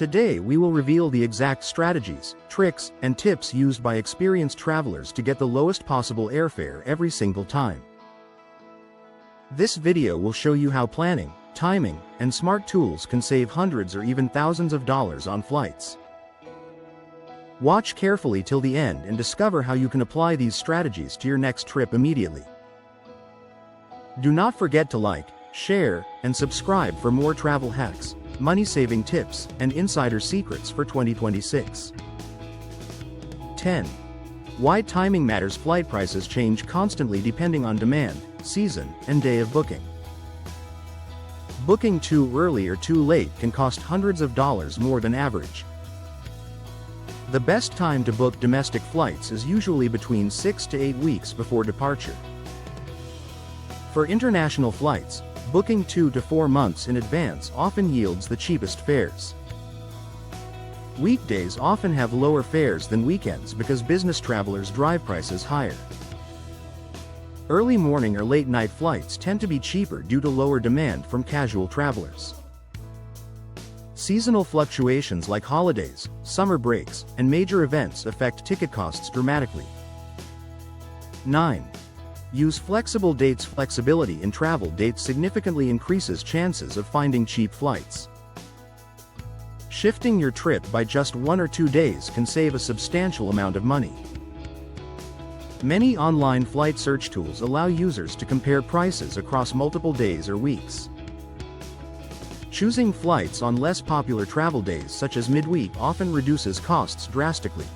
Today we will reveal the exact strategies, tricks, and tips used by experienced travelers to get the lowest possible airfare every single time. This video will show you how planning, timing, and smart tools can save hundreds or even thousands of dollars on flights. Watch carefully till the end and discover how you can apply these strategies to your next trip immediately. Do not forget to like, share, and subscribe for more travel hacks, money-saving tips, and insider secrets for 2026. 10. Why timing matters. Flight prices change constantly depending on demand, season, and day of booking. Booking too early or too late can cost hundreds of dollars more than average. The best time to book domestic flights is usually between 6 to 8 weeks before departure. For international flights, booking 2 to 4 months in advance often yields the cheapest fares. Weekdays often have lower fares than weekends because business travelers drive prices higher. Early morning or late night flights tend to be cheaper due to lower demand from casual travelers. Seasonal fluctuations like holidays, summer breaks, and major events affect ticket costs dramatically. 9. Use flexible dates. Flexibility in travel dates significantly increases chances of finding cheap flights. Shifting your trip by just 1 or 2 days can save a substantial amount of money. Many online flight search tools allow users to compare prices across multiple days or weeks. Choosing flights on less popular travel days such as midweek often reduces costs drastically.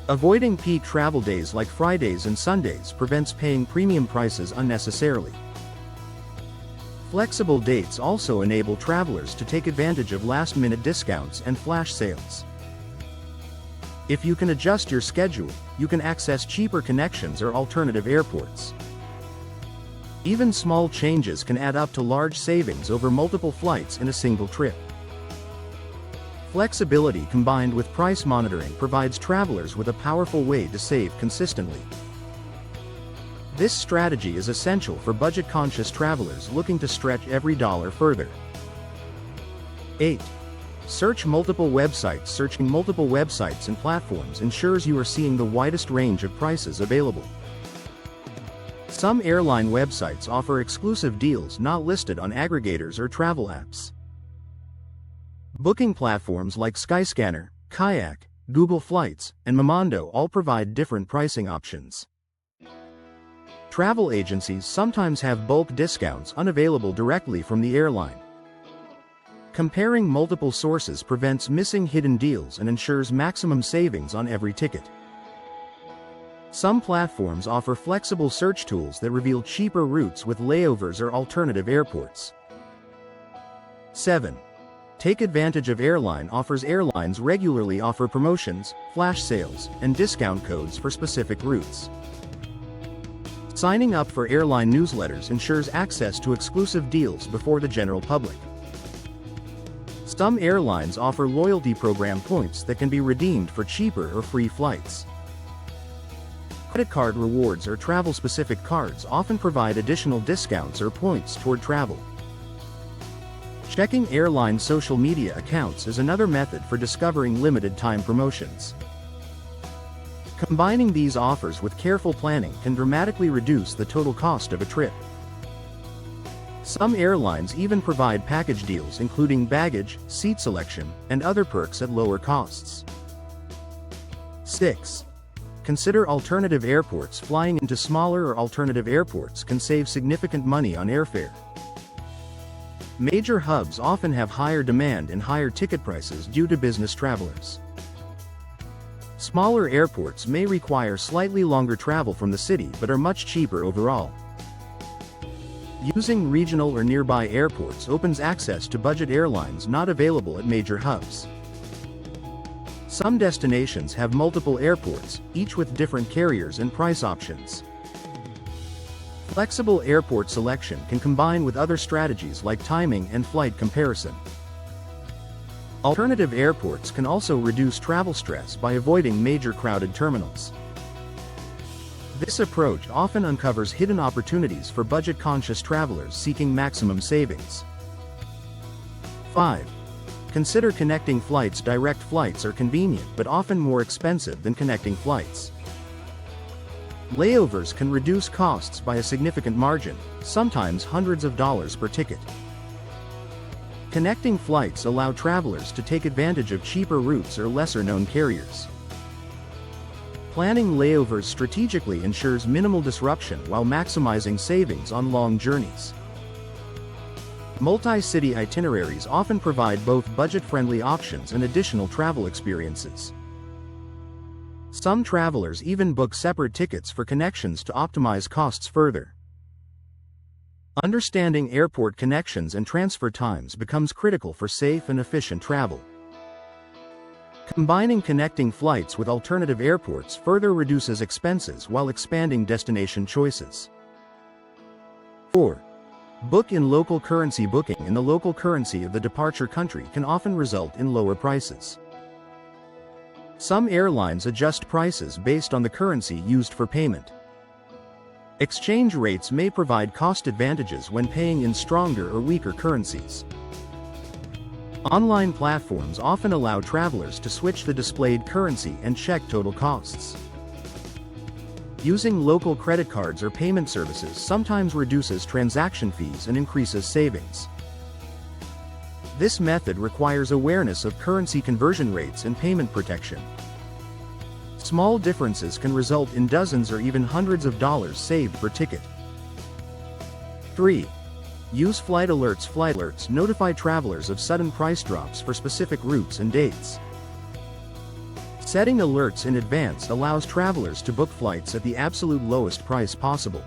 Avoiding peak travel days like Fridays and Sundays prevents paying premium prices unnecessarily. Flexible dates also enable travelers to take advantage of last-minute discounts and flash sales. If you can adjust your schedule, you can access cheaper connections or alternative airports. Even small changes can add up to large savings over multiple flights in a single trip. Flexibility combined with price monitoring provides travelers with a powerful way to save consistently. This strategy is essential for budget-conscious travelers looking to stretch every dollar further. 8. Search multiple websites. Searching multiple websites and platforms ensures you are seeing the widest range of prices available. Some airline websites offer exclusive deals not listed on aggregators or travel apps. Booking platforms like Skyscanner, Kayak, Google Flights, and Momondo all provide different pricing options. Travel agencies sometimes have bulk discounts unavailable directly from the airline. Comparing multiple sources prevents missing hidden deals and ensures maximum savings on every ticket. Some platforms offer flexible search tools that reveal cheaper routes with layovers or alternative airports. 7. Take advantage of airline offers. Airlines regularly offer promotions, flash sales, and discount codes for specific routes. Signing up for airline newsletters ensures access to exclusive deals before the general public. Some airlines offer loyalty program points that can be redeemed for cheaper or free flights. Credit card rewards or travel-specific cards often provide additional discounts or points toward travel. Checking airline social media accounts is another method for discovering limited-time promotions. Combining these offers with careful planning can dramatically reduce the total cost of a trip. Some airlines even provide package deals including baggage, seat selection, and other perks at lower costs. 6. Consider alternative airports. Flying into smaller or alternative airports can save significant money on airfare. Major hubs often have higher demand and higher ticket prices due to business travelers. Smaller airports may require slightly longer travel from the city but are much cheaper overall. Using regional or nearby airports opens access to budget airlines not available at major hubs. Some destinations have multiple airports, each with different carriers and price options. Flexible airport selection can combine with other strategies like timing and flight comparison. Alternative airports can also reduce travel stress by avoiding major crowded terminals. This approach often uncovers hidden opportunities for budget-conscious travelers seeking maximum savings. 5. Consider connecting flights. Direct flights are convenient but often more expensive than connecting flights. Layovers can reduce costs by a significant margin, sometimes hundreds of dollars per ticket. Connecting flights allow travelers to take advantage of cheaper routes or lesser-known carriers. Planning layovers strategically ensures minimal disruption while maximizing savings on long journeys. Multi-city itineraries often provide both budget-friendly options and additional travel experiences. Some travelers even book separate tickets for connections to optimize costs further. Understanding airport connections and transfer times becomes critical for safe and efficient travel. Combining connecting flights with alternative airports further reduces expenses while expanding destination choices. 4. Book in local currency. Booking in the local currency of the departure country can often result in lower prices. Some airlines adjust prices based on the currency used for payment. Exchange rates may provide cost advantages when paying in stronger or weaker currencies. Online platforms often allow travelers to switch the displayed currency and check total costs. Using local credit cards or payment services sometimes reduces transaction fees and increases savings. This method requires awareness of currency conversion rates and payment protection. Small differences can result in dozens or even hundreds of dollars saved per ticket. 3. Use flight alerts. Flight alerts notify travelers of sudden price drops for specific routes and dates. Setting alerts in advance allows travelers to book flights at the absolute lowest price possible.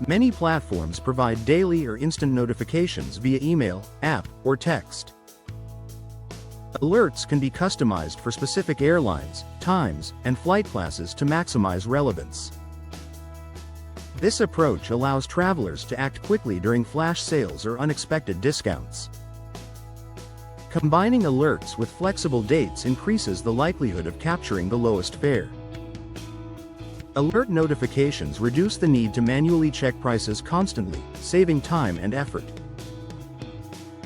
Many platforms provide daily or instant notifications via email, app, or text. Alerts can be customized for specific airlines, times, and flight classes to maximize relevance. This approach allows travelers to act quickly during flash sales or unexpected discounts. Combining alerts with flexible dates increases the likelihood of capturing the lowest fare. Alert notifications reduce the need to manually check prices constantly, saving time and effort.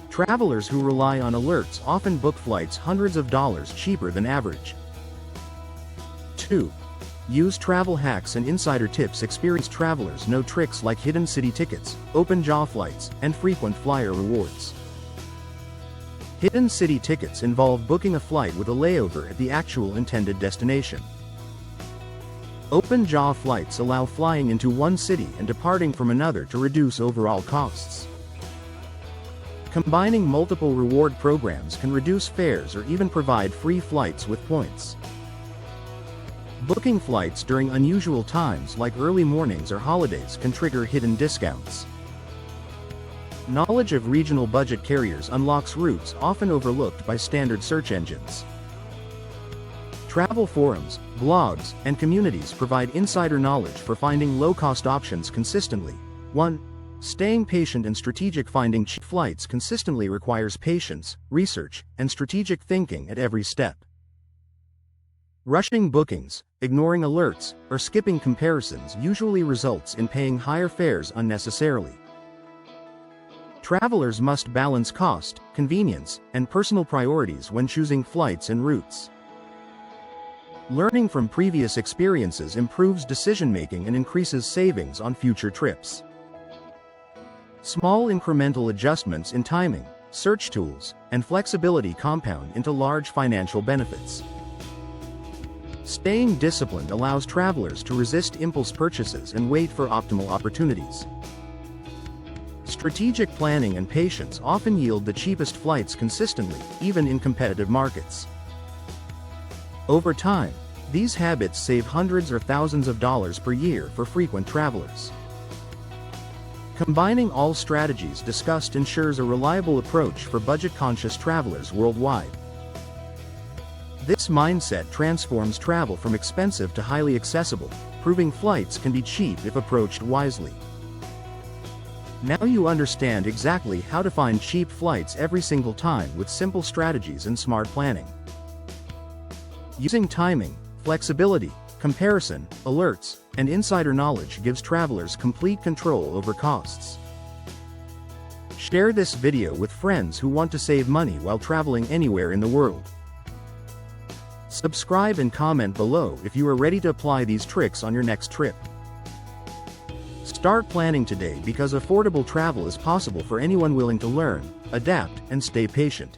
Travelers who rely on alerts often book flights hundreds of dollars cheaper than average. 2. Use travel hacks and insider tips. Experienced travelers know tricks like hidden city tickets, open jaw flights, and frequent flyer rewards. Hidden city tickets involve booking a flight with a layover at the actual intended destination. Open jaw flights allow flying into one city and departing from another to reduce overall costs. Combining multiple reward programs can reduce fares or even provide free flights with points. Booking flights during unusual times like early mornings or holidays can trigger hidden discounts. Knowledge of regional budget carriers unlocks routes often overlooked by standard search engines. Travel forums, blogs, and communities provide insider knowledge for finding low-cost options consistently. 1. Staying patient and strategic. Finding cheap flights consistently requires patience, research, and strategic thinking at every step. Rushing bookings, ignoring alerts, or skipping comparisons usually results in paying higher fares unnecessarily. Travelers must balance cost, convenience, and personal priorities when choosing flights and routes. Learning from previous experiences improves decision-making and increases savings on future trips. Small incremental adjustments in timing, search tools, and flexibility compound into large financial benefits. Staying disciplined allows travelers to resist impulse purchases and wait for optimal opportunities. Strategic planning and patience often yield the cheapest flights consistently, even in competitive markets. Over time, these habits save hundreds or thousands of dollars per year for frequent travelers. Combining all strategies discussed ensures a reliable approach for budget-conscious travelers worldwide. This mindset transforms travel from expensive to highly accessible, proving flights can be cheap if approached wisely. Now you understand exactly how to find cheap flights every single time with simple strategies and smart planning. Using timing, flexibility, comparison, alerts, and insider knowledge gives travelers complete control over costs. Share this video with friends who want to save money while traveling anywhere in the world. Subscribe and comment below if you are ready to apply these tricks on your next trip. Start planning today because affordable travel is possible for anyone willing to learn, adapt, and stay patient.